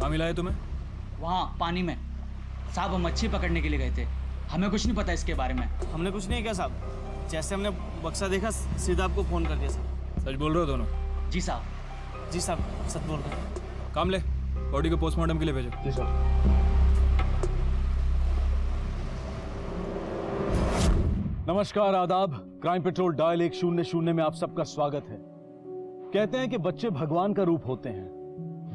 कहाँ मिला है तुम्हें? वहाँ पानी में। साहब हम मच्छी पकड़ने के लिए गए थे, हमें कुछ नहीं पता इसके बारे में। हमने कुछ नहीं किया साहब, जैसे हमने बक्सा देखा सीधा आपको फ़ोन कर दिया सर। सच बोल रहे हो दोनों? जी साहब। जी साहब सच बोल रहे हैं। काम ले, बॉडी को पोस्टमार्टम के लिए भेजो। जी साहब। नमस्कार, आदाब। क्राइम पेट्रोल डायल 100 में आप सबका स्वागत है। कहते हैं कि बच्चे भगवान का रूप होते हैं।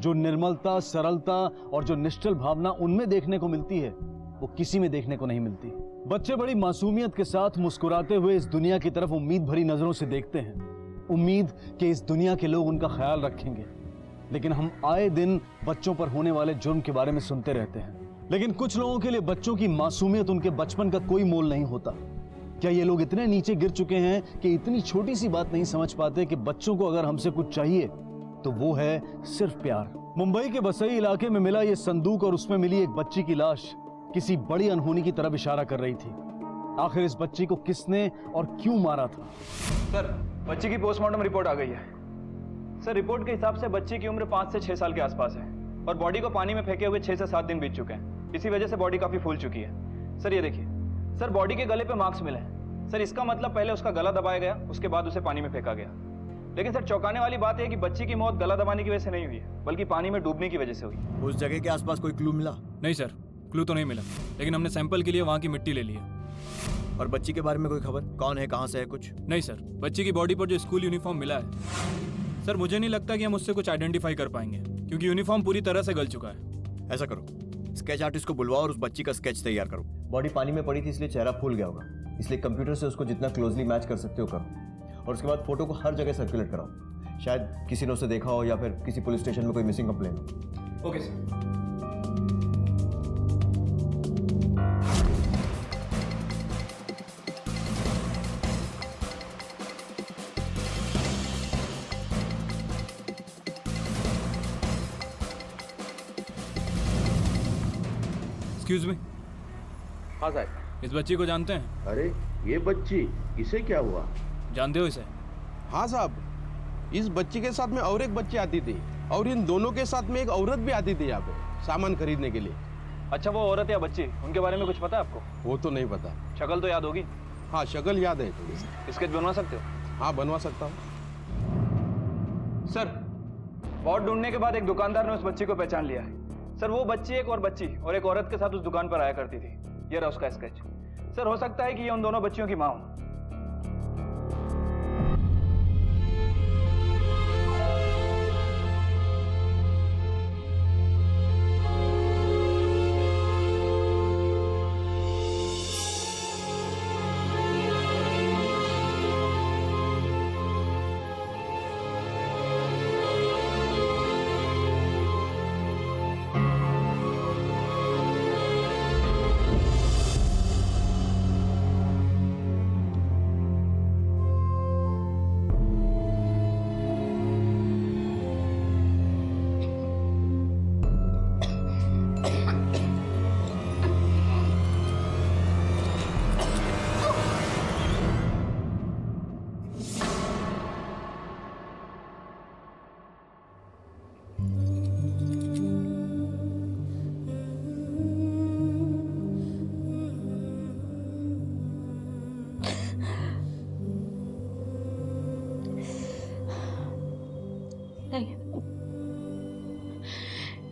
जो निर्मलता, सरलता और जो निश्चल भावना उनमें देखने को मिलती है वो किसी में देखने को नहीं मिलती। बच्चे बड़ी मासूमियत के साथ मुस्कुराते हुए इस दुनिया की तरफ उम्मीद भरी नजरों से देखते हैं, उम्मीद कि इस दुनिया के लोग उनका ख्याल रखेंगे। लेकिन हम आए दिन बच्चों पर होने वाले जुर्म के बारे में सुनते रहते हैं। लेकिन कुछ लोगों के लिए बच्चों की मासूमियत उनके बचपन का कोई मोल नहीं होता। क्या ये लोग इतने नीचे गिर चुके हैं कि इतनी छोटी सी बात नहीं समझ पाते कि बच्चों को अगर हमसे कुछ चाहिए तो वो है सिर्फ प्यार। मुंबई के बसई इलाके में मिला ये संदूक और उसमें मिली एक बच्ची की लाश किसी बड़ी अनहोनी की तरफ इशारा कर रही थी। आखिर इस बच्ची को किसने और क्यों मारा था? सर, बच्ची की पोस्टमार्टम रिपोर्ट आ गई है। सर, रिपोर्ट के हिसाब से बच्ची की उम्र 5 से 6 साल के आसपास है और बॉडी को पानी में फेंके हुए 6 से 7 दिन बीत चुके हैं। इसी वजह से बॉडी काफी फूल चुकी है। सर ये देखिए, सर बॉडी के गले पे मार्क्स मिले हैं। सर इसका मतलब पहले उसका गला दबाया गया, उसके बाद उसे पानी में फेंका गया। लेकिन सर चौंकाने वाली बात है कि बच्ची की मौत गला दबाने की वजह से नहीं हुई है, बल्कि पानी में डूबने की वजह से हुई। उस जगह के आसपास कोई क्लू मिला? नहीं सर, क्लू तो नहीं मिला, लेकिन हमने सैंपल के लिए वहाँ की मिट्टी ले ली है। और बच्ची के बारे में कोई खबर? कौन है, कहाँ से है, कुछ? नहीं सर, बच्ची की बॉडी पर जो स्कूल यूनिफॉर्म मिला है सर, मुझे नहीं लगता कि हम उससे कुछ आइडेंटिफाई कर पाएंगे, क्योंकि यूनिफॉर्म पूरी तरह से गल चुका है। ऐसा करो, स्केच आर्टिस्ट को बुलवाओ और उस बच्ची का स्केच तैयार करो। बॉडी पानी में पड़ी थी इसलिए चेहरा फूल गया होगा, इसलिए कंप्यूटर से उसको जितना क्लोजली मैच कर सकते हो करो। और उसके बाद फोटो को हर जगह सर्कुलेट कराओ। शायद किसी ने उसे देखा हो या फिर किसी पुलिस स्टेशन में कोई मिसिंग कंप्लेन हो। Okay sir. Excuse me. हाँ साहब। इस बच्ची को जानते हैं? अरे ये बच्ची, इसे क्या हुआ? जानते हो इसे? हाँ साहब, इस बच्ची के साथ में और एक बच्ची आती थी और इन दोनों के साथ में एक औरत भी आती थी यहाँ पे सामान खरीदने के लिए। अच्छा, वो औरत या बच्ची, उनके बारे में कुछ पता है आपको? वो तो नहीं पता। शक्ल तो याद होगी? हाँ शक्ल याद है थोड़ी सी। स्केच बनवा सकते हो? हाँ बनवा सकता हूँ। सर, बहुत ढूंढने के बाद एक दुकानदार ने उस बच्ची को पहचान लिया है। सर वो बच्ची एक और औरत के साथ उस दुकान पर आया करती थी। ये रहा उसका स्केच। सर हो सकता है कि ये उन दोनों बच्चियों की माँ हो।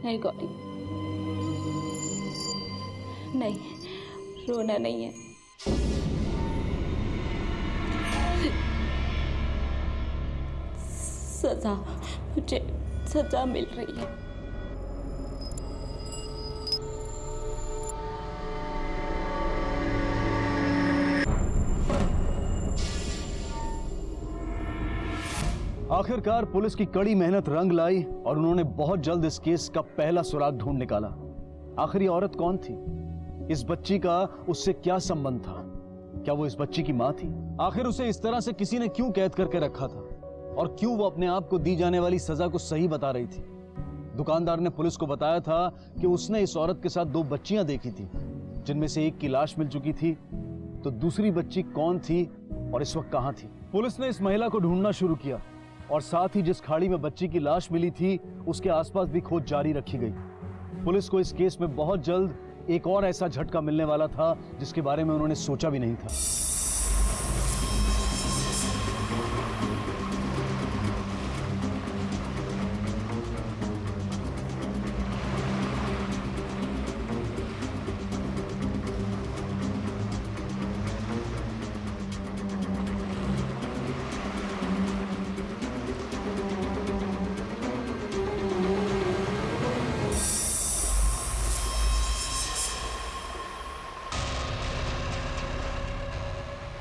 नहीं गौरी, नहीं, रोना नहीं है। सजा, मुझे सजा मिल रही है। आखिरकार पुलिस की कड़ी मेहनत रंग लाई और उन्होंने बहुत जल्द इस केस का पहला सुराग ढूंढ निकाला। आखिर ये औरत कौन थी? इस बच्ची का उससे क्या संबंध था? क्या वो इस बच्ची की मां थी? आखिर उसे इस तरह से किसी ने क्यों कैद करके रखा था और क्यों वो अपने आप को दी जाने वाली सजा को सही बता रही थी? दुकानदार ने पुलिस को बताया था कि उसने इस औरत के साथ 2 बच्चियां देखी थी, जिनमें से एक की लाश मिल चुकी थी। तो दूसरी बच्ची कौन थी और इस वक्त कहां थी? पुलिस ने इस महिला को ढूंढना शुरू किया और साथ ही जिस खाड़ी में बच्ची की लाश मिली थी उसके आसपास भी खोज जारी रखी गई। पुलिस को इस केस में बहुत जल्द एक और ऐसा झटका मिलने वाला था जिसके बारे में उन्होंने सोचा भी नहीं था।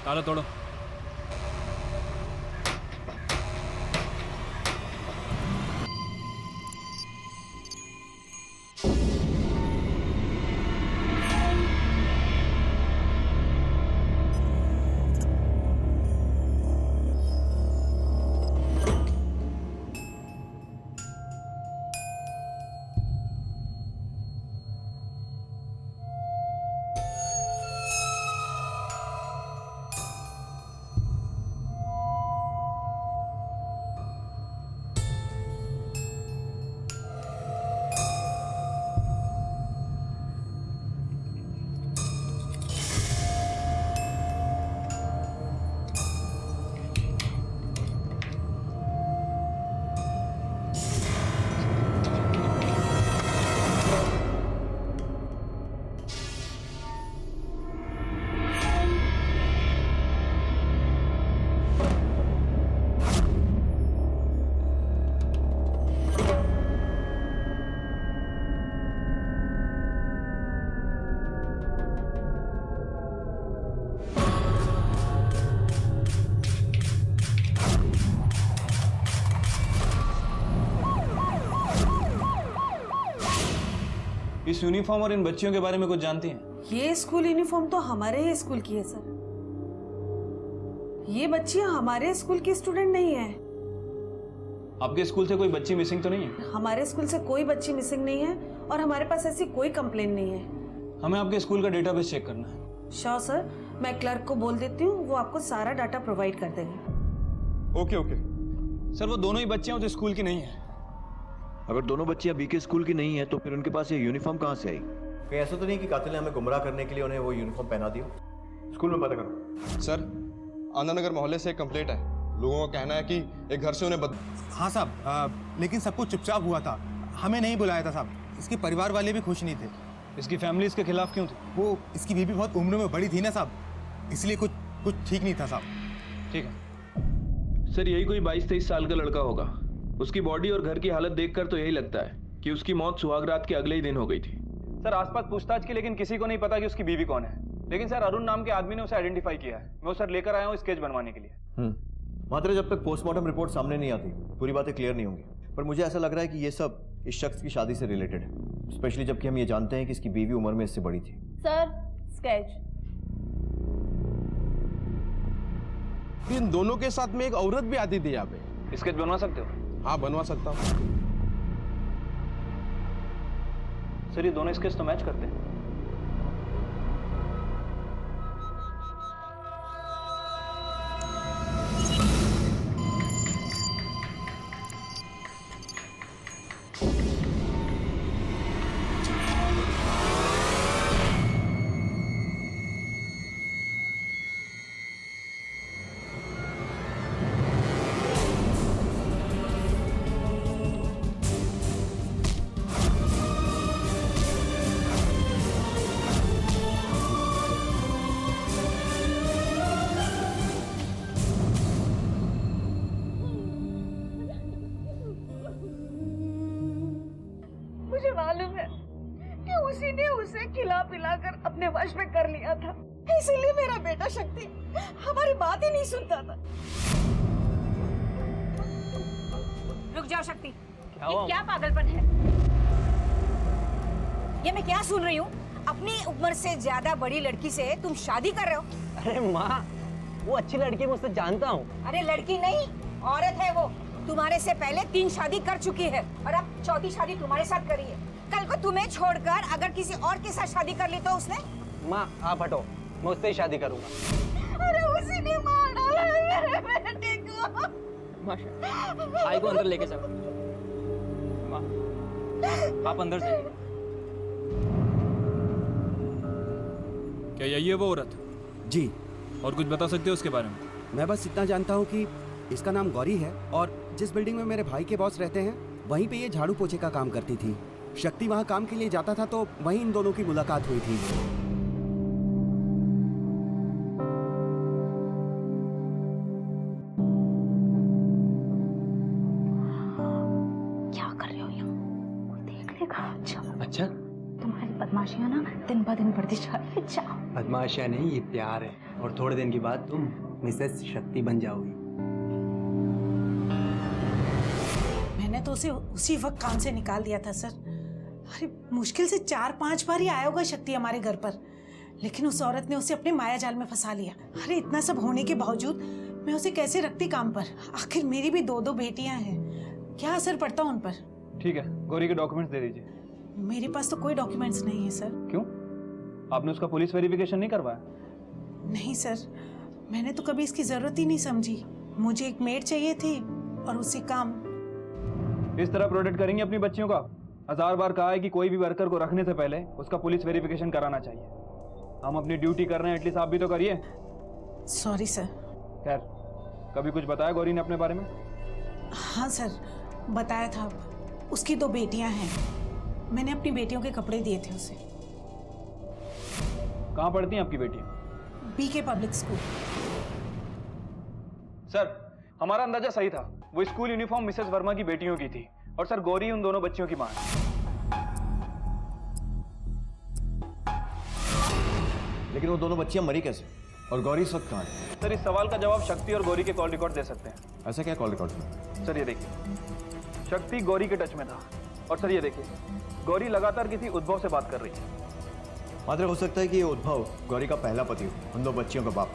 ताला तोड़ो। इस यूनिफॉर्म और इन बच्चियों के बारे में कुछ जानती हैं? ये स्कूल यूनिफॉर्म तो हमारे ही स्कूल की है सर। ये बच्चियां हमारे स्कूल की स्टूडेंट नहीं है। आपके स्कूल से कोई बच्ची मिसिंग तो नहीं है? हमारे स्कूल से कोई बच्ची मिसिंग नहीं है और हमारे पास ऐसी कोई कंप्लेन नहीं है। हमें आपके स्कूल का डेटाबेस चेक करना है। श्योर सर, मैं क्लर्क को बोल देती हूँ, वो आपको सारा डाटा प्रोवाइड कर देंगे। ओके। सर वो दोनों ही बच्चियां उस स्कूल की नहीं है। अगर दोनों बच्चियां बी के स्कूल की नहीं है तो फिर उनके पास ये यूनिफॉर्म कहाँ से आई? कहीं ऐसा तो नहीं कि कातिल ने हमें गुमराह करने के लिए उन्हें वो यूनिफॉर्म पहना दिया? स्कूल में पता करो। सर, आनंदनगर मोहल्ले से एक कंप्लेंट है। लोगों का कहना है कि एक घर से उन्हें हाँ साहब, लेकिन सब कुछ चुपचाप हुआ था, हमें नहीं बुलाया था साहब। इसके परिवार वाले भी खुश नहीं थे। इसकी फैमिली इसके खिलाफ क्यों थी? वो इसकी बीवी बहुत उम्र में बड़ी थी ना साहब, इसलिए कुछ ठीक नहीं था साहब। ठीक है सर, यही कोई 22-23 साल का लड़का होगा। उसकी बॉडी और घर की हालत देखकर तो यही लगता है कि उसकी मौत सुहागरात के अगले ही दिन हो गई थी। सर आसपास पूछताछ की, लेकिन किसी को नहीं पता कि उसकी बीवी कौन है। लेकिन सर अरुण नाम के आदमी ने उसे आइडेंटिफाई किया है। मैं उसे लेकर आया हूँ स्केच बनवाने के लिए। मात्र जब तक पोस्टमार्टम रिपोर्ट सामने नहीं आती पूरी बातें क्लियर नहीं होंगी। पर मुझे ऐसा लग रहा है कि ये सब इस शख्स की शादी से रिलेटेड है, स्पेशली जबकि हम ये जानते हैं कि इसकी बीवी उम्र में इससे बड़ी थी। Sir sketch. इन दोनों के साथ में एक औरत भी आती थी यहाँ पे। स्केच बनवा सकते हो? हाँ, बनवा सकता हूँ। सर ये दोनों स्केच तो मैच करते हैं। मुझे मालूम है कि उसी ने उसे खिला पिलाकर अपने वश में कर लिया था, इसीलिए मेरा बेटा शक्ति हमारी बात ही नहीं सुनता था। रुक जाओ शक्ति, क्या ये क्या पागलपन है? ये मैं क्या सुन रही हूँ? अपनी उम्र से ज्यादा बड़ी लड़की से तुम शादी कर रहे हो? अरे माँ, वो अच्छी लड़की है, मुझसे जानता हूँ। अरे लड़की नहीं, औरत है वो। तुम्हारे से पहले 3 शादी कर चुकी है और अब 4थी शादी तुम्हारे साथ करी है। कल को तुम्हें छोड़कर अगर किसी और के साथ शादी कर ली तो उसने? माँ आप हटो, मैं उससे ही शादी करूंगा। अरे उसी ने मार डाला है मेरे बेटे को। भाई को अंदर लेके चलो। आप अंदर जाइए। क्या यही है वो औरत? जी। और कुछ बता सकते हो उसके बारे में? मैं बस इतना जानता हूँ कि इसका नाम गौरी है और जिस बिल्डिंग में मेरे भाई के बॉस रहते हैं वहीं पे ये झाड़ू पोछे का काम करती थी। शक्ति वहाँ काम के लिए जाता था तो वहीं इन दोनों की मुलाकात हुई थी। क्या कर रहे हो यहाँ? कोई देख लेगा। अच्छा तुम्हारी बदमाशियाँ ना दिन ब दिन बढ़ती जा रही है। जाओ। बदमाशिया नहीं, ये प्यार है और थोड़े दिन के बाद तुम मिसेस शक्ति बन जाओगी। मैंने तो उसे उसी वक्त काम से निकाल दिया था सर। अरे मुश्किल से 4-5 बार ही आया होगा शक्ति हमारे घर पर, लेकिन उस औरत ने उसे अपने माया जाल में फंसा लिया। अरे इतना सब होने के बावजूद मैं उसे कैसे रखती काम पर? आखिर मेरी भी 2 बेटियां हैं, क्या असर पड़ता उन पर? ठीक है, गौरी के डॉक्यूमेंट्स दे दीजिए। मेरे पास तो कोई डॉक्यूमेंट्स नहीं है सर। क्यों? आपने उसका पुलिस वेरिफिकेशन नहीं करवाया? नहीं सर, मैंने तो कभी इसकी जरूरत ही नहीं समझी। मुझे एक मेड चाहिए थी और उसी काम। इस तरह प्रोटेक्ट करेंगे अपनी बच्चियों का? 1000 बार कहा है कि कोई भी वर्कर को रखने से पहले उसका पुलिस वेरिफिकेशन कराना चाहिए। हम अपनी ड्यूटी कर रहे हैं, एटलीस्ट आप भी तो करिए। Sorry sir. खैर, कभी कुछ बताया गौरी ने अपने बारे में? हाँ सर, बताया था। उसकी 2 बेटियां हैं। मैंने अपनी बेटियों के कपड़े दिए थे उसे। कहाँ पढ़ती हैं आपकी बेटियां? BK public school. सर, हमारा अंदाजा सही था। वो स्कूल यूनिफॉर्म मिसेस वर्मा की बेटियों की थी और सर गौरी उन दोनों बच्चियों की मां है। लेकिन वो दोनों बच्चियां मरी कैसे और गौरी इस वक्त कहाँ है? सर, इस सवाल का जवाब शक्ति और गौरी के कॉल रिकॉर्ड दे सकते हैं। ऐसा क्या कॉल रिकॉर्ड में? सर ये देखिए, शक्ति गौरी के टच में था और सर ये देखिए, गौरी लगातार किसी उद्भव से बात कर रही है। मात्र हो सकता है कि ये उद्भव गौरी का पहला पति हो, उन 2 बच्चियों का बाप।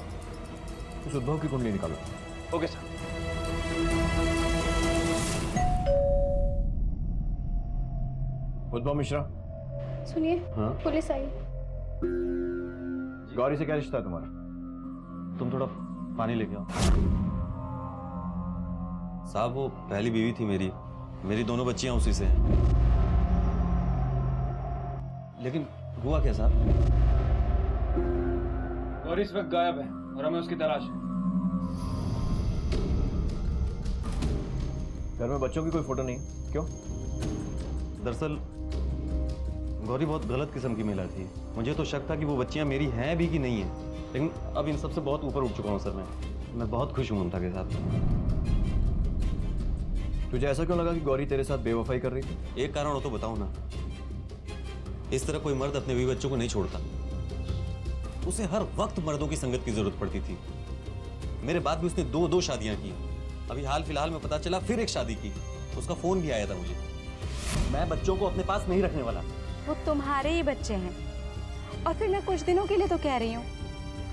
उस उद्भव की कुंडली निकालो। Okay sir. उद्भव मिश्रा। सुनिए। हाँ? पुलिस आई। गौरी से क्या रिश्ता है तुम्हारा? तुम थोड़ा पानी लेके आओ। साहब, वो पहली बीवी थी मेरी 2 बच्चियां उसी से हैं। लेकिन हुआ क्या साहब? गौरी इस वक्त गायब है और हमें उसकी तलाश है। घर में बच्चों की कोई फोटो नहीं? क्यों? दरअसल गौरी बहुत गलत किस्म की महिला थी। मुझे तो शक था कि वो बच्चियां मेरी हैं भी कि नहीं है, लेकिन अब इन सबसे बहुत ऊपर उठ चुका हूँ सर। मैं बहुत खुश हूँ ममता के साथ। तुझे ऐसा क्यों लगा कि गौरी तेरे साथ बेवफाई कर रही थी? एक कारण हो तो बताओ ना। इस तरह कोई मर्द अपने बीवी बच्चों को नहीं छोड़ता। उसे हर वक्त मर्दों की संगत की जरूरत पड़ती थी। मेरे बाद भी उसने 2 शादियां की। अभी हाल फिलहाल में पता चला फिर एक शादी की। उसका फोन भी आया था मुझे। मैं बच्चों को अपने पास नहीं रखने वाला। वो तुम्हारे ही बच्चे हैं और फिर मैं कुछ दिनों के लिए तो कह रही हूँ,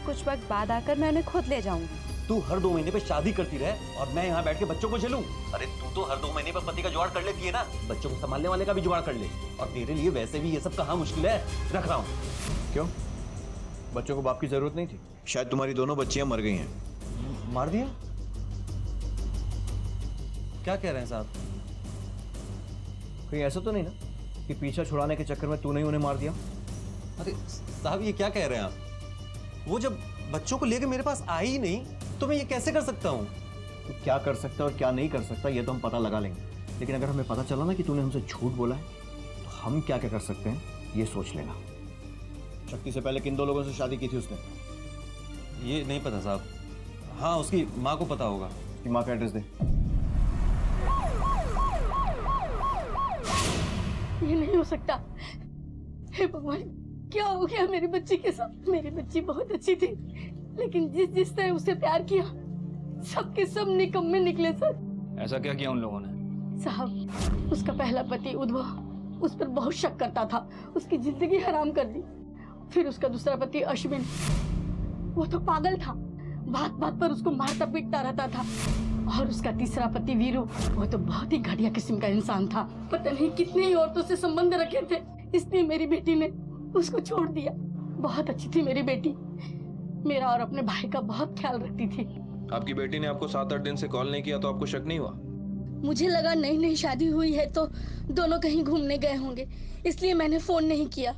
कुछ वक्त बाद आकर मैं उन्हें खुद ले जाऊंगी। तू हर 2 महीने पे शादी करती रहे और मैं यहाँ बैठ के बच्चों को झेलूं? अरे तू तो हर 2 महीने पे पति का जुगाड़ कर लेती है ना, बच्चों को संभालने वाले का भी जुगाड़ कर ले। और तेरे लिए वैसे भी ये सब कहाँ मुश्किल है, रख रहा हूँ। क्यों? बच्चों को बाप की जरूरत नहीं थी? शायद तुम्हारी दोनों बच्चियां मर गई हैं। मार दिया? क्या कह रहे हैं साहब? कहीं ऐसा तो नहीं ना कि पीछा छुड़ाने के चक्कर में तूने उन्हें मार दिया? अरे साहब, ये क्या कह रहे हैं आप? वो जब बच्चों को लेकर मेरे पास आई ही नहीं तो मैं ये कैसे कर सकता हूँ? तो क्या कर सकता है और क्या नहीं कर सकता ये तो हम पता लगा लेंगे, लेकिन अगर हमें पता चला ना कि तूने हमसे झूठ बोला है तो हम क्या क्या कर सकते हैं ये सोच लेना। शक्ति से पहले किन 2 लोगों से शादी की थी उसने? ये नहीं पता साहब। हाँ, उसकी माँ को पता होगा। उसकी माँ का एड्रेस दे। ये नहीं हो सकता। हे भगवान, क्या हो गया मेरी बच्ची के साथ? मेरी बच्ची बहुत अच्छी थी, लेकिन जिस तरह उसे प्यार किया सबके सब निकम्मे निकले सर। ऐसा क्या किया उन लोगों ने? साहब, उसका पहला पति उद्भव उस पर बहुत शक करता था, उसकी जिंदगी हराम कर दी। फिर उसका दूसरा पति अश्विन, वो तो पागल था, बात बात पर उसको मारता पीटता रहता था। और उसका तीसरा पति वीरू, वो तो बहुत ही घटिया किस्म का इंसान था। पता नहीं कितनी ही औरतों से संबंध रखे थे, इसलिए मेरी बेटी ने उसको छोड़ दिया। बहुत अच्छी थी मेरी बेटी, मेरा और अपने भाई का बहुत ख्याल रखती थी। आपकी बेटी ने आपको 7-8 दिन से कॉल नहीं किया तो आपको शक नहीं हुआ? मुझे लगा नई नई शादी हुई है तो दोनों कहीं घूमने गए होंगे, इसलिए मैंने फोन नहीं किया।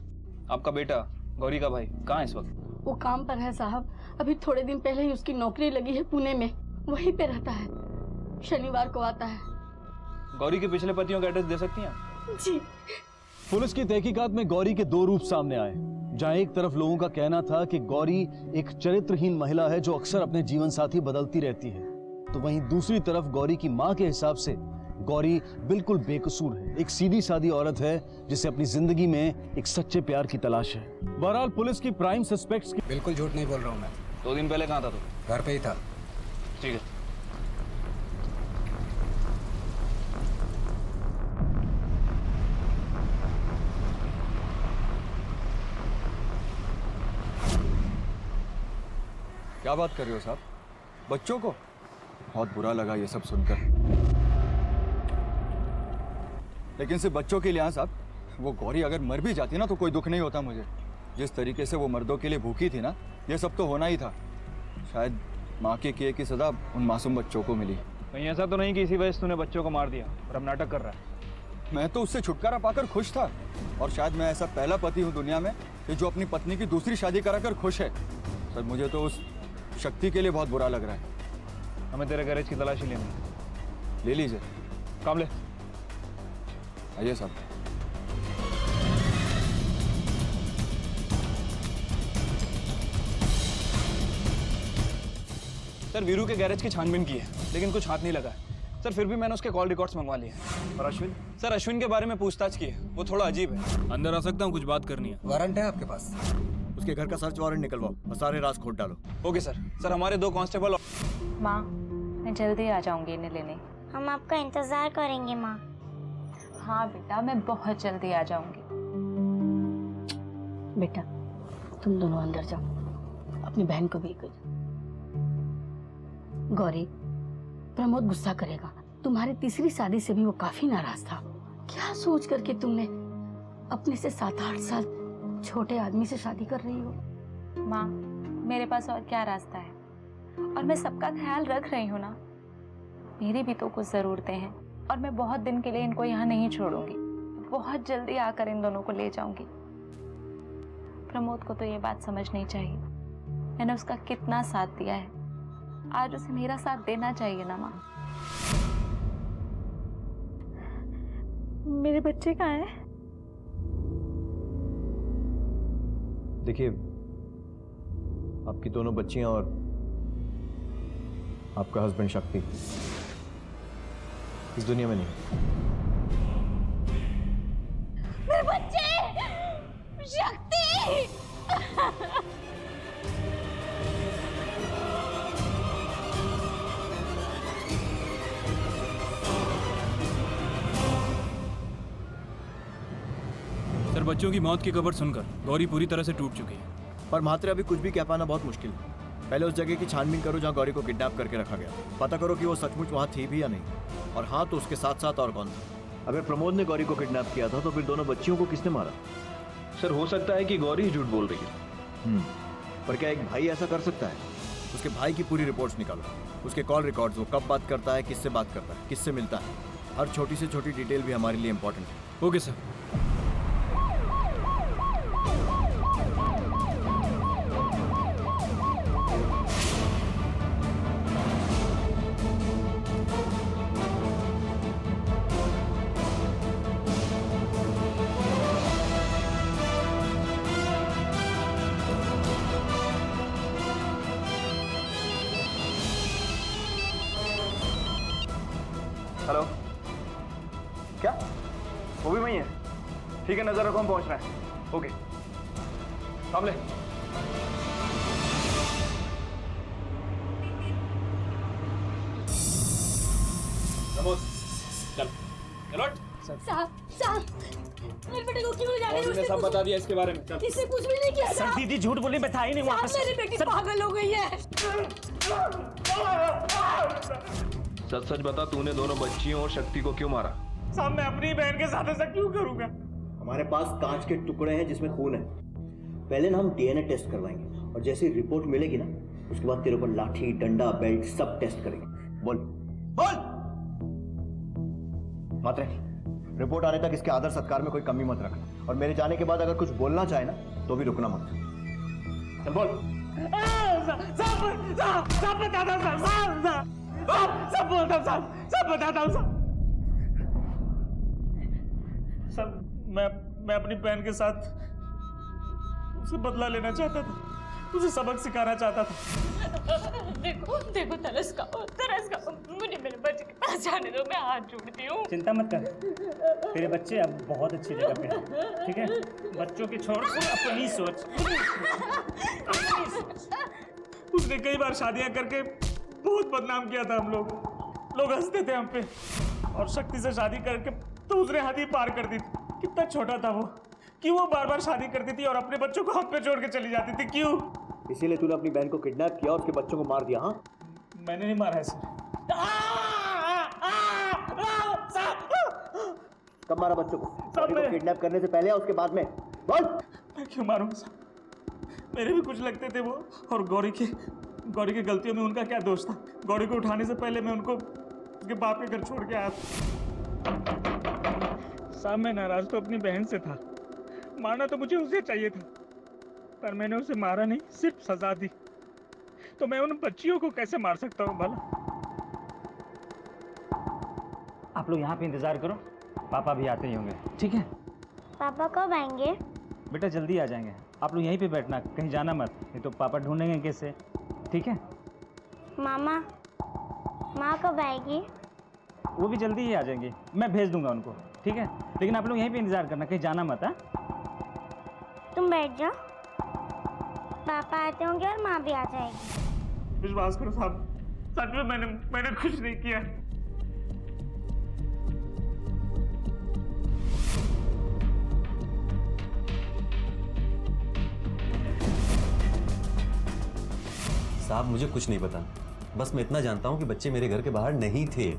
आपका बेटा गौरी का भाई कहाँ है इस वक्त? वो काम पर है साहब। अभी थोड़े दिन पहले ही उसकी नौकरी लगी है पुणे में, वहीं पे रहता है, शनिवार को आता है। गौरी के पिछले पतियों का एड्रेस दे सकती हैं? जी। पुलिस की तहकीकात में गौरी के दो रूप सामने आए। जहां एक तरफ लोगों का कहना था कि गौरी एक चरित्रहीन महिला है जो अक्सर अपने जीवन साथी बदलती रहती है, तो वहीं दूसरी तरफ गौरी की मां के हिसाब से गौरी बिल्कुल बेकसूर है, एक सीधी सादी औरत है जिसे अपनी जिंदगी में एक सच्चे प्यार की तलाश है। बहरहाल पुलिस की प्राइम सस्पेक्ट्स की बिल्कुल झूठ नहीं बोल रहा हूँ मैं। 2 दिन पहले कहाँ था तू? घर पे ही था। ठीक है। क्या बात कर रहे हो साहब? बच्चों को? बहुत बुरा लगा ये सब सुनकर। लेकिन सिर्फ बच्चों के लिए हाँ साहब, वो गौरी अगर मर भी जाती ना तो कोई दुख नहीं होता मुझे। जिस तरीके से वो मर्दों के लिए भूखी थी ना, ये सब तो होना ही था। शायद माँ के किए की सजा उन मासूम बच्चों को मिली। कहीं ऐसा तो नहीं कि इसी वजह से तूने बच्चों को मार दिया और अब नाटक कर रहा है? मैं तो उससे छुटकारा पाकर खुश था, और शायद मैं ऐसा पहला पति हूँ दुनिया में कि जो अपनी पत्नी की दूसरी शादी कराकर खुश है। सर मुझे तो उस शक्ति के लिए बहुत बुरा लग रहा है। हमें तेरे गैरेज की तलाशी लेनी है। ले लीजिए। काम ले। आइए साहब। सर वीरू के गैरेज की छानबीन की है, लेकिन कुछ हाथ नहीं लगा है। सर फिर भी मैंने उसके कॉल रिकॉर्ड्स मंगवा लिए हैं। और अश्विन? सर अश्विन के बारे में पूछताछ की है, वो थोड़ा अजीब है। अंदर आ सकता हूँ? कुछ बात करनी है। वारंट है आपके पास? उसके घर का सर्च वारंट निकलवाओ और सारे राज खोद डालो। Okay sir. सर हमारे 2 कांस्टेबल। माँ मैं जल्दी आ जाऊंगी इन्हें लेने। हम आपका इंतजार करेंगे माँ। हाँ बेटा मैं बहुत जल्दी आ जाऊंगी। बेटा तुम दोनों अंदर जाओ, अपनी बहन को भी कर। गौरी, प्रमोद गुस्सा करेगा। तुम्हारी तीसरी शादी से भी वो काफी नाराज था। क्या सोच करके तुमने अपने से 7-8 साल छोटे आदमी से शादी कर रही हो? माँ मेरे पास और क्या रास्ता है, और मैं सबका ख्याल रख रही हूँ ना। मेरी भी तो कुछ ज़रूरतें हैं, और मैं बहुत दिन के लिए इनको यहाँ नहीं छोड़ूंगी। बहुत जल्दी आकर इन दोनों को ले जाऊंगी। प्रमोद को तो ये बात समझनी चाहिए, मैंने उसका कितना साथ दिया है, आज उसे मेरा साथ देना चाहिए ना माँ। मेरे बच्चे कहाँ हैं? देखिए, आपकी दोनों बच्चियां और आपका हस्बैंड शक्ति इस दुनिया में नहीं। मेरे बच्चे! शक्ति! सर बच्चों की मौत की खबर सुनकर गौरी पूरी तरह से टूट चुकी है। पर मात्रे अभी कुछ भी कह पाना बहुत मुश्किल है। पहले उस जगह की छानबीन करो जहाँ गौरी को किडनैप करके रखा गया। पता करो कि वो सचमुच वहाँ थी भी या नहीं, और हाँ तो उसके साथ साथ और कौन था। अगर प्रमोद ने गौरी को किडनैप किया था तो फिर दोनों बच्चियों को किसने मारा? सर हो सकता है कि गौरी ही झूठ बोल रही है। पर क्या एक भाई ऐसा कर सकता है? उसके भाई की पूरी रिपोर्ट्स निकालो, उसके कॉल रिकॉर्ड्स, वो कब बात करता है, किससे बात करता है, किससे मिलता है। हर छोटी से छोटी डिटेल भी हमारे लिए इंपॉर्टेंट है। Okay sir. हेलो, क्या वो भी वही है? ठीक है, नजर रखो, हम पहुंच रहे हैं। ओके, सामने। चल चलो। साहब मेरे बेटे को क्यों जाने? उसने सब बता दिया इसके बारे में। चल। इससे कुछ भी नहीं किया। सर दीदी झूठ बोली, मैं था ही नहीं वहाँ पे। मेरी बेटी पागल हो गई है। सच सच बता, तूने दोनों बच्चियों और शक्ति को क्यों मारा? साहब मैं अपनी बहन के साथ ऐसा क्यों करूंगा? हमारे पास कांच के टुकड़े हैं जिसमें खून है। पहले ना हम डीएनए टेस्ट करवाएंगे, और जैसे रिपोर्ट मिलेगी ना उसके बाद तेरे ऊपर लाठी, डंडा, बेल्ट सब टेस्ट करेंगे। बोल बोल। मात्रे, रिपोर्ट आने तक इसके आदर सत्कार में कोई कमी मत रखना, और मेरे जाने के बाद अगर कुछ बोलना चाहे ना तो भी रुकना मत। चल बोल। सब बताता हूँ सब बोलता हूँ सब बताता हूँ सर मैं अपनी बहन के साथ उसे बदला लेना चाहता था, उसे सबक सिखाना चाहता था। देखो देखो तरस का मुझे मेरे बच्चे के पास जाने दो, मैं हाथ जोड़ती हूँ। चिंता मत कर, तेरे बच्चे अब बहुत अच्छी जगह पे हैं, ठीक है? बच्चों की छोड़ अपनी सोच। उसने कई बार शादियां करके बहुत बदनाम किया था हम लोग हंसते थे हम पे, और शक्ति से शादी करके तो उसने हद ही पार कर दी थी। कितना छोटा था वो कि वो बार बार शादी करती थी और अपने बच्चों को हम पे छोड़ के चली जाती थी। क्यों? इसीलिए तूने अपनी बहन को किडनैप किया और उसके बच्चों को मार दिया? हाँ, मैंने नहीं मारा है सर। कब मारा बच्चों को? किडनैप करने से पहले या उसके बाद में? बोल। मैं क्यों मारूंगा सर? मेरे भी कुछ लगते थे वो, और गौरी की गलतियों में उनका क्या दोष था? गौरी को उठाने से पहले मैं उनको उसके बाप के घर छोड़ के आया था। साहब मैं नाराज तो अपनी बहन से था, मारना तो मुझे उसे चाहिए था, पर मैंने उसे मारा नहीं, सिर्फ सजा दी। तो मैं उन बच्चियों को कैसे मार सकता हूँ भला? आप लोग यहाँ पे इंतजार करो, पापा भी आते ही होंगे, ठीक है? पापा कब आएंगे? बेटा जल्दी आ जाएंगे, आप लोग यहीं पे बैठना, कहीं जाना मत, नहीं तो पापा ढूंढेंगे कैसे, ठीक है? माँ कब आएगी? वो भी जल्दी ही आ जाएंगे, मैं भेज दूंगा उनको, ठीक है? लेकिन आप लोग यहीं पे इंतजार करना, कहीं जाना मत। हाँ, तुम बैठ जाओ, पापा आते होंगे और माँ भी आ जाएगी। विश्वास करो साहब, सच में मैंने कुछ नहीं किया। साहब मुझे कुछ नहीं पता, बस मैं इतना जानता हूँ कि बच्चे मेरे घर के बाहर नहीं थे।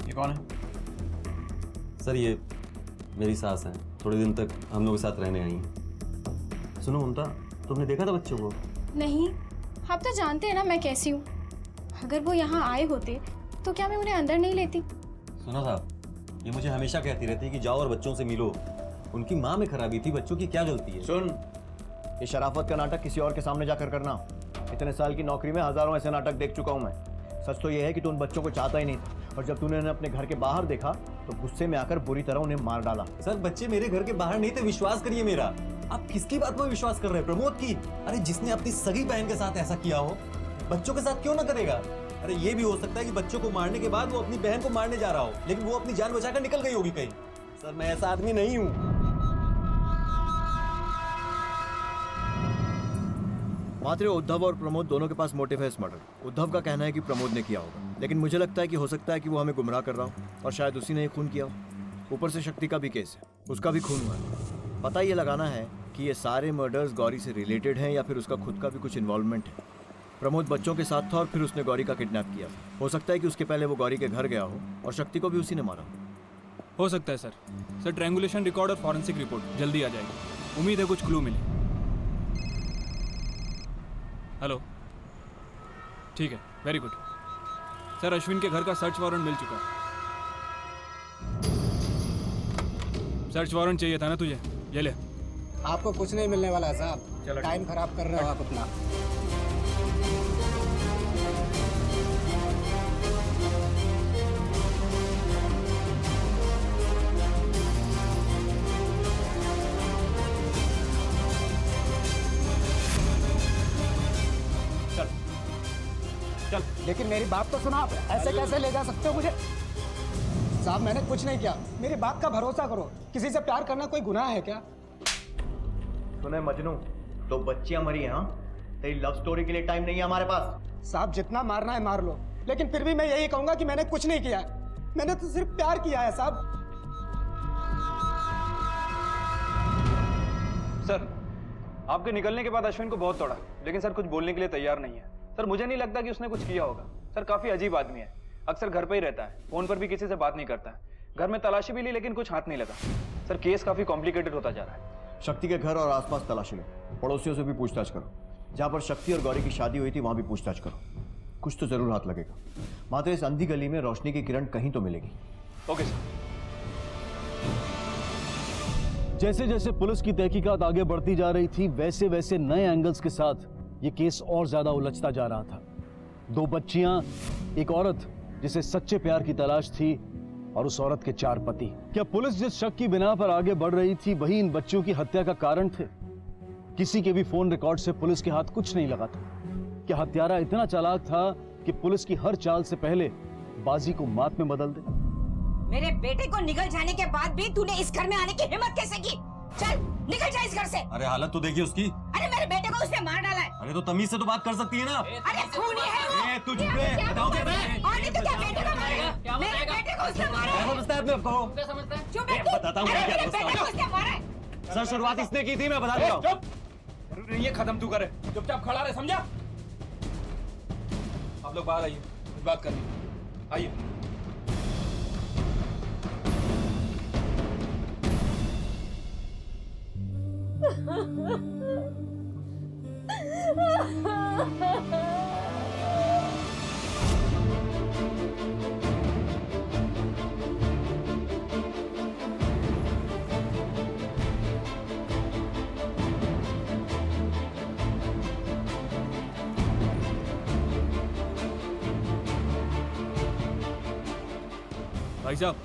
ये कौन है? सर ये मेरी सास है, थोड़े दिन तक हम लोग के साथ रहने आई हैं। सुनो ममता, तुमने देखा था बच्चों को? नहीं, आप तो जानते हैं ना मैं कैसी हूँ। अगर वो यहाँ आए होते तो क्या मैं उन्हें अंदर नहीं लेती? सुनो साहब, ये मुझे हमेशा कहती रहती है कि जाओ और बच्चों से मिलो। उनकी माँ में खराबी थी, बच्चों की क्या गलती है? सुन, ये शराफत का नाटक किसी और के सामने जाकर करना। इतने साल की नौकरी में हजारों ऐसे नाटक देख चुका हूँ मैं। सच तो ये है कि तू उन बच्चों को चाहता ही नहीं था, और जब तूने उन्हें अपने घर के बाहर देखा तो गुस्से में आकर बुरी तरह उन्हें मार डाला। सर बच्चे मेरे घर के बाहर नहीं थे, विश्वास करिए मेरा। आप किसकी बात पर विश्वास कर रहे हैं? प्रमोद की? अरे जिसने अपनी सगी बहन के साथ ऐसा किया हो, बच्चों के साथ क्यों ना करेगा? अरे ये भी हो सकता है कि बच्चों को मारने के बाद वो अपनी बहन को मारने जा रहा हो, लेकिन वो अपनी जान बचाकर निकल गई होगी कहीं। सर मैं ऐसा आदमी नहीं हूँ। मात्र उद्धव और प्रमोद दोनों के पास मोटिव है इस मर्डर। उद्धव का कहना है कि प्रमोद ने किया होगा, लेकिन मुझे लगता है कि हो सकता है कि वो हमें गुमराह कर रहा हो और शायद उसी ने खून किया हो। ऊपर से शक्ति का भी केस है, उसका भी खून हुआ है। पता ये लगाना है कि ये सारे मर्डर्स गौरी से रिलेटेड हैं या फिर उसका खुद का भी कुछ इन्वॉल्वमेंट है। प्रमोद बच्चों के साथ था और फिर उसने गौरी का किडनैप किया। हो सकता है कि उसके पहले वो गौरी के घर गया हो और शक्ति को भी उसी ने मारा हो सकता है सर। ट्रायंगुलेशन रिकॉर्ड और फॉरेंसिक रिपोर्ट जल्दी आ जाएगी, उम्मीद है कुछ क्लू मिले। हेलो, ठीक है, वेरी गुड सर। अश्विन के घर का सर्च वारंट मिल चुका है। सर्च वारंट चाहिए था ना तुझे, ये ले। आपको कुछ नहीं मिलने वाला है साहब, टाइम खराब कर रहे हो आप अपना। चल। लेकिन मेरी बात तो सुना, आप ऐसे कैसे ले जा सकते हो मुझे? साहब मैंने कुछ नहीं किया, मेरी बात का भरोसा करो। किसी से प्यार करना कोई गुनाह है क्या? सुने मजनू, तो बच्चियां मरी हैं। हाँ, तेरी लव स्टोरी के लिए टाइम नहीं है हमारे पास। साहब जितना मारना है मार लो, लेकिन फिर भी मैं यही कहूंगा कि मैंने कुछ नहीं किया, मैंने तो सिर्फ प्यार किया है साहब। सर आपके निकलने के बाद अश्विन को बहुत तोड़ा, लेकिन सर कुछ बोलने के लिए तैयार नहीं है। सर मुझे नहीं लगता कि उसने कुछ किया होगा। सर काफी अजीब आदमी है, अक्सर घर पे ही रहता है, फोन पर भी किसी से बात नहीं करता है। घर में तलाशी भी ली लेकिन कुछ हाथ नहीं लगा। सर केस काफी कॉम्प्लिकेटेड होता जा रहा है। शक्ति के घर और आसपास तलाशी लो, पड़ोसियों से भी पूछताछ करो। जहां पर शक्ति और गौरी की शादी हुई थी वहां भी पूछताछ करो, कुछ तो जरूर हाथ लगेगा। मात्र इस अंधी गली में रोशनी की किरण कहीं तो मिलेगी। Okay sir. जैसे जैसे पुलिस की तहकीकात आगे बढ़ती जा रही थी, वैसे वैसे नए एंगल्स के साथ ये केस और ज्यादा उलझता जा रहा था। 2 बच्चियां, एक औरत जिसे सच्चे प्यार की तलाश थी, और उस औरत के 4 पति। क्या पुलिस जिस शक की बिना पर आगे बढ़ रही थी वही इन बच्चियों की हत्या का कारण थे? किसी के भी फोन रिकॉर्ड से पुलिस के हाथ कुछ नहीं लगा था। क्या हत्यारा इतना चालाक था कि पुलिस की हर चाल से पहले बाजी को मात में बदल दे? मेरे बेटे को निकल जाने के बाद भी तूने इस घर में आने की हिम्मत कैसे की? चल निकल जा इस घर से। अरे हालत तो देखिए उसकी। अरे मेरे बेटे को उसने मार डाला है। अरे तो तमीज से तो बात कर सकती है ना। अरे खूनी है वो। तू चुप रहे, बताओ क्या और नहीं तो क्या बेटे को मारेगा? मेरे बेटे को उसने मारा है। समझता है अपने आप को? चुप है तू। बताता हूँ अरे क्या मेरे दोस्त बेटे को उसने मारा है। सर शुरुआत इसने की थी, मैं बता रहा हूँ। ये खत्म तू करे, चुपचाप खड़ा रहे, समझा? आप लोग बाहर आइए, कुछ बात करनी है। आइए। भाई साहब,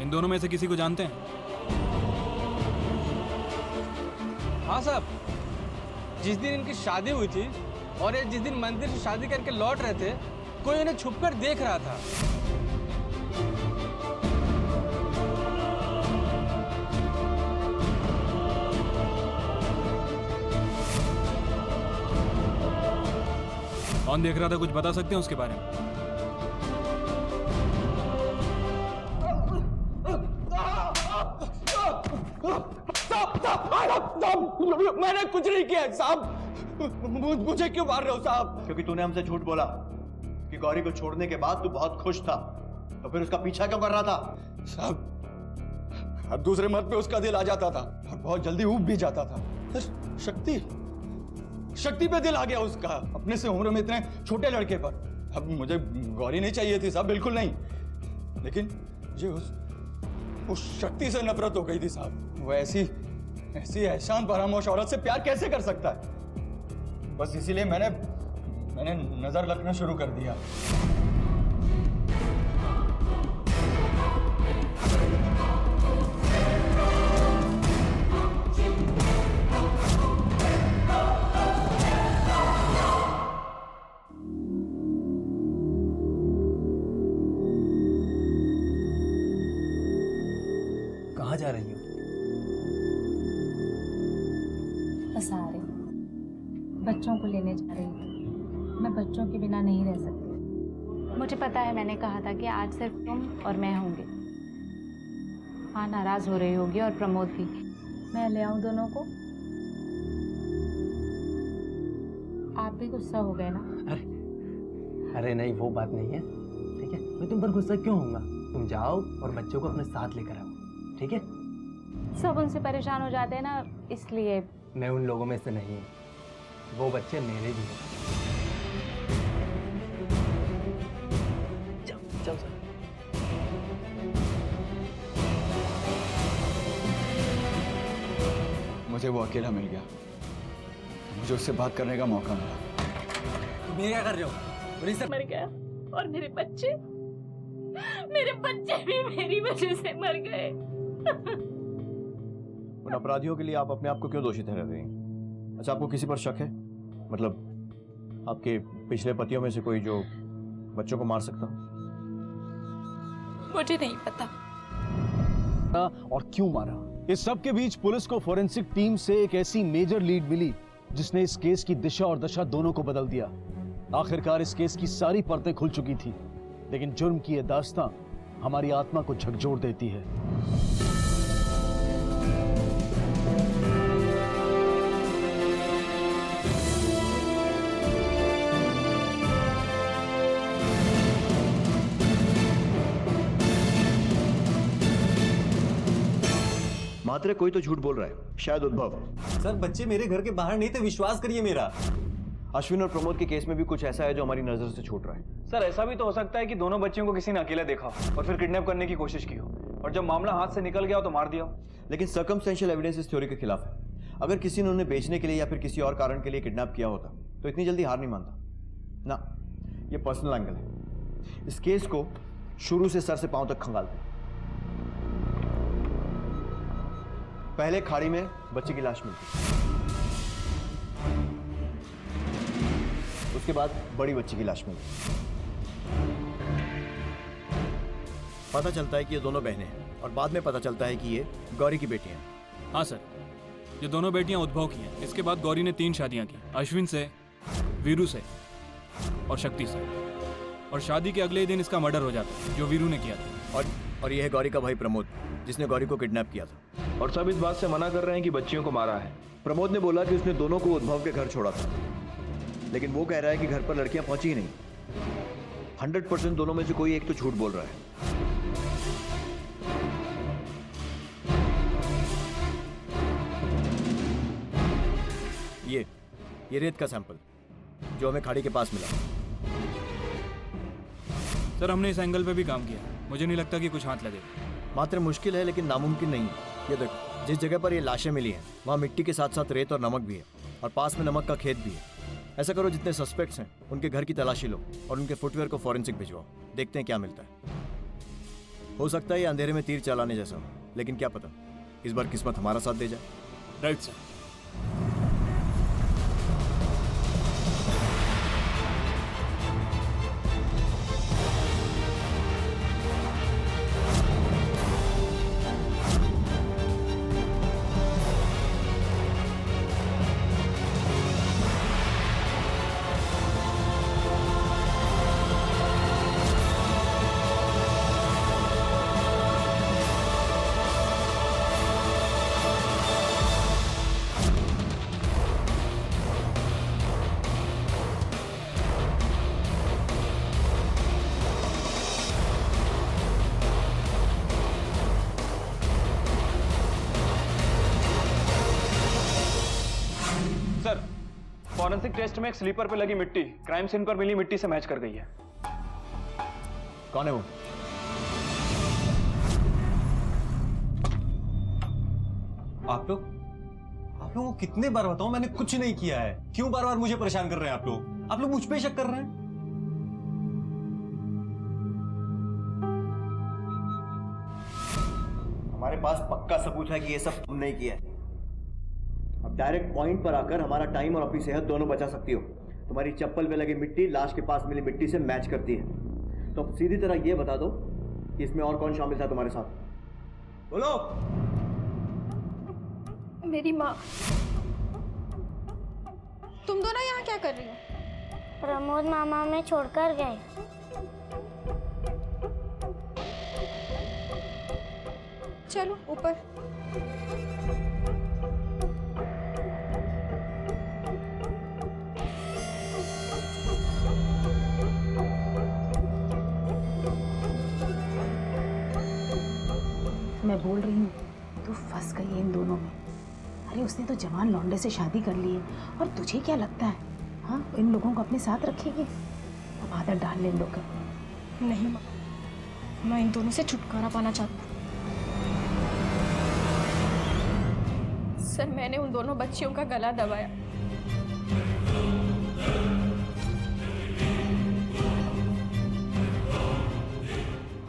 इन दोनों में से किसी को जानते हैं? हाँ साहब, जिस दिन इनकी शादी हुई थी और ये जिस दिन मंदिर से शादी करके लौट रहे थे, कोई इन्हें छुपकर देख रहा था। कौन देख रहा था, कुछ बता सकते हैं उसके बारे में? मैंने कुछ नहीं किया साहब। मुझे क्यों मार रहे हो साहब? क्योंकि तूने हमसे झूठ बोला कि गौरी को छोड़ने के बाद तू बहुत खुश था, तो फिर उसका पीछा क्यों कर रहा था? साहब, हर दूसरे मर्द पे उसका दिल आ जाता था और बहुत जल्दी ऊब भी जाता था। शक्ति पे दिल आ गया उसका, अपने से उम्र में इतने छोटे लड़के पर। अब मुझे गौरी नहीं चाहिए थी साहब, बिल्कुल नहीं। लेकिन मुझे उस शक्ति से नफरत हो गई थी साहब। वो ऐसी एहसान फरामोश औरत से प्यार कैसे कर सकता है? बस इसीलिए मैंने नजर रखना शुरू कर दिया। कहाँ जा रही हो? बस आ रही, बच्चों को लेने जा रही थी। मैं बच्चों के बिना नहीं रह सकती। मुझे पता है, मैंने कहा था कि आज सिर्फ तुम और मैं होंगे। हाँ, नाराज हो रही होगी और प्रमोद भी। मैं ले आऊं दोनों को? आप भी गुस्सा हो गए ना? अरे नहीं, वो बात नहीं है, ठीक है? मैं तुम पर गुस्सा क्यों होऊंगा? तुम जाओ और बच्चों को अपने साथ लेकर आओ, ठीक है? सब उनसे परेशान हो जाते हैं ना, इसलिए। मैं उन लोगों में से नहीं हूँ, वो बच्चे मेरे भी हैं। जाओ सर। मुझे वो अकेला मिल गया, मुझे उससे बात करने का मौका मिला। तुम ये क्या कर रहे हो? मर गया और मेरे बच्चे भी मेरी वजह से मर गए। उन अपराधियों के लिए आप अपने आप को क्यों दोषी ठहरा रही हैं? अच्छा, आपको किसी पर शक है? मतलब आपके पिछले पतियों में से कोई जो बच्चों को मार सकता? मुझे नहीं पता। और क्यों मारा? इस सब के बीच पुलिस को फोरेंसिक टीम से एक ऐसी मेजर लीड मिली जिसने इस केस की दिशा और दशा दोनों को बदल दिया। आखिरकार इस केस की सारी परतें खुल चुकी थी, लेकिन जुर्म की यह दास्तां हमारी आत्मा को झकझोर देती है। मात्र कोई तो झूठ बोल रहा है, शायद उद्भव। सर, बच्चे मेरे घर के बाहर नहीं थे, विश्वास करिए मेरा। अश्विन और प्रमोद के केस में भी कुछ ऐसा है जो हमारी नजर से छूट रहा है। सर, ऐसा भी तो हो सकता है कि दोनों बच्चियों को किसी ने अकेला देखा और फिर किडनैप करने की कोशिश की हो। और जब मामला हाथ से निकल गया तो मार दिया। लेकिन सर्कमस्टेंशियल एविडेंस इस थ्योरी के खिलाफ है। अगर किसी ने उन्हें बेचने के लिए या फिर किसी और कारण के लिए किडनैप किया होता तो इतनी जल्दी हार नहीं मानता ना। ये पर्सनल एंगल है। इस केस को शुरू से सर से पांव तक खंगालते हैं। पहले खाड़ी में बच्चे की लाश मिलती, उसके बाद बड़ी बच्ची की लाश मिलती। पता चलता है कि ये दोनों बहनें हैं और बाद में पता चलता है कि ये गौरी की बेटियां हैं। हाँ सर, ये दोनों बेटियां उद्भव की हैं। इसके बाद गौरी ने 3 शादियां की, अश्विन से, वीरू से और शक्ति से। और शादी के अगले ही दिन इसका मर्डर हो जाता है जो वीरू ने किया था। और यह है गौरी का भाई प्रमोद, जिसने गौरी को किडनैप किया था। और सब इस बात से मना कर रहे हैं कि बच्चियों को मारा है। प्रमोद ने बोला कि उसने दोनों को उद्भव के घर छोड़ा था, लेकिन वो कह रहा है कि घर पर लड़कियां पहुंची ही नहीं। 100% दोनों में से कोई एक तो झूठ बोल रहा है। ये रेत का सैंपल जो हमें खाड़ी के पास मिला। सर हमने इस एंगल पे भी काम किया, मुझे नहीं लगता कि कुछ हाथ लगेगा। मात्र मुश्किल है लेकिन नामुमकिन नहीं है। ये देखो, जिस जगह पर ये लाशें मिली हैं वहाँ मिट्टी के साथ साथ रेत और नमक भी है, और पास में नमक का खेत भी है। ऐसा करो, जितने सस्पेक्ट्स हैं उनके घर की तलाशी लो और उनके फुटवेयर को फॉरेंसिक भिजवाओ, देखते हैं क्या मिलता है। हो सकता है ये अंधेरे में तीर चलाने जैसा हो, लेकिन क्या पता इस बार किस्मत हमारा साथ दे जाए। Right sir. फॉरेंसिक टेस्ट में एक स्लीपर पे लगी मिट्टी क्राइम सीन पर मिली मिट्टी से मैच कर गई है। कौन है वो? आप लोगों को कितने बार बताऊं, मैंने कुछ नहीं किया है। क्यों बार बार मुझे परेशान कर रहे हैं आप लोग? आप लोग मुझ पे शक कर रहे हैं। हमारे पास पक्का सबूत है कि ये सब तुमने ही किया है। अब डायरेक्ट पॉइंट पर आकर हमारा टाइम और अपनी सेहत दोनों बचा सकती हो। तुम्हारी चप्पल पे लगी मिट्टी लाश के पास मिली मिट्टी से मैच करती है। तो अब सीधी तरह ये बता दो कि इसमें और कौन शामिल था तुम्हारे साथ? बोलो। मेरी माँ। तुम दोनों यहाँ क्या कर रही हो? प्रमोद मामा में छोड़कर गए। चलो ऊपर। मैं बोल रही हूँ तू फंस गई है इन दोनों में। अरे उसने तो जवान लौंडे से शादी कर ली है, और तुझे क्या लगता है हाँ इन लोगों को अपने साथ रखेगी? अब आदत डाल ले इन लोग का। नहीं माँ, मैं इन दोनों से छुटकारा पाना चाहती हूँ। सर मैंने उन दोनों बच्चियों का गला दबाया,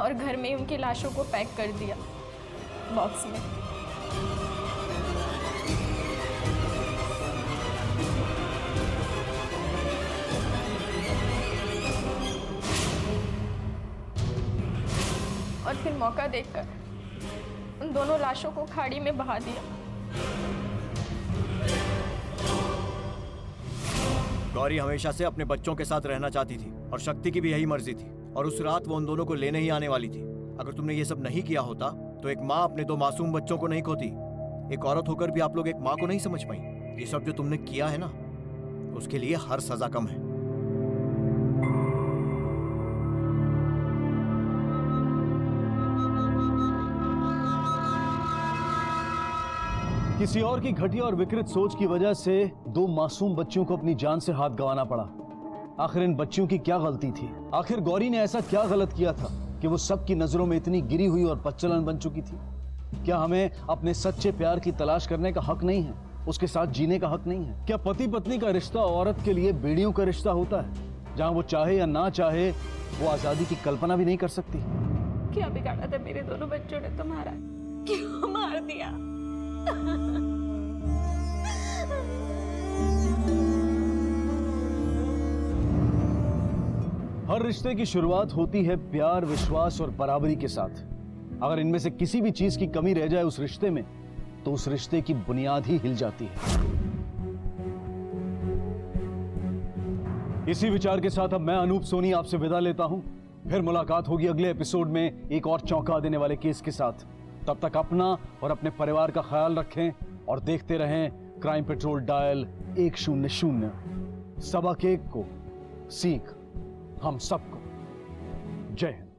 और घर में उनकी लाशों को पैक कर दिया बॉक्स में। और फिर मौका देखकर उन दोनों लाशों को खाड़ी में बहा दिया। गौरी हमेशा से अपने बच्चों के साथ रहना चाहती थी और शक्ति की भी यही मर्जी थी, और उस रात वो उन दोनों को लेने ही आने वाली थी। अगर तुमने ये सब नहीं किया होता तो एक माँ अपने 2 मासूम बच्चों को नहीं खोती। एक औरत होकर भी आप लोग एक माँ को नहीं समझ पाई। ये सब जो तुमने किया है ना, उसके लिए हर सजा कम है। किसी और की घटिया और विकृत सोच की वजह से 2 मासूम बच्चियों को अपनी जान से हाथ गंवाना पड़ा। आखिर इन बच्चियों की क्या गलती थी? आखिर गौरी ने ऐसा क्या गलत किया था कि वो सबकी नजरों में इतनी गिरी हुई और बदचलन बन चुकी थी? क्या हमें अपने सच्चे प्यार की तलाश करने का हक नहीं है? उसके साथ जीने का हक नहीं है? क्या पति पत्नी का रिश्ता औरत के लिए बेड़ियों का रिश्ता होता है, जहां वो चाहे या ना चाहे वो आजादी की कल्पना भी नहीं कर सकती? क्या बिगाड़ा था मेरे दोनों बच्चों ने तुम्हारा? क्यों मार दिया? हर रिश्ते की शुरुआत होती है प्यार, विश्वास और बराबरी के साथ। अगर इनमें से किसी भी चीज की कमी रह जाए उस रिश्ते में, तो उस रिश्ते की बुनियाद ही हिल जाती है। इसी विचार के साथ अब मैं अनूप सोनी आपसे विदा लेता हूं। फिर मुलाकात होगी अगले एपिसोड में एक और चौंका देने वाले केस के साथ। तब तक अपना और अपने परिवार का ख्याल रखें और देखते रहें क्राइम पेट्रोल डायल 100। सबक एक को सीख हम सबको। जय हिंद।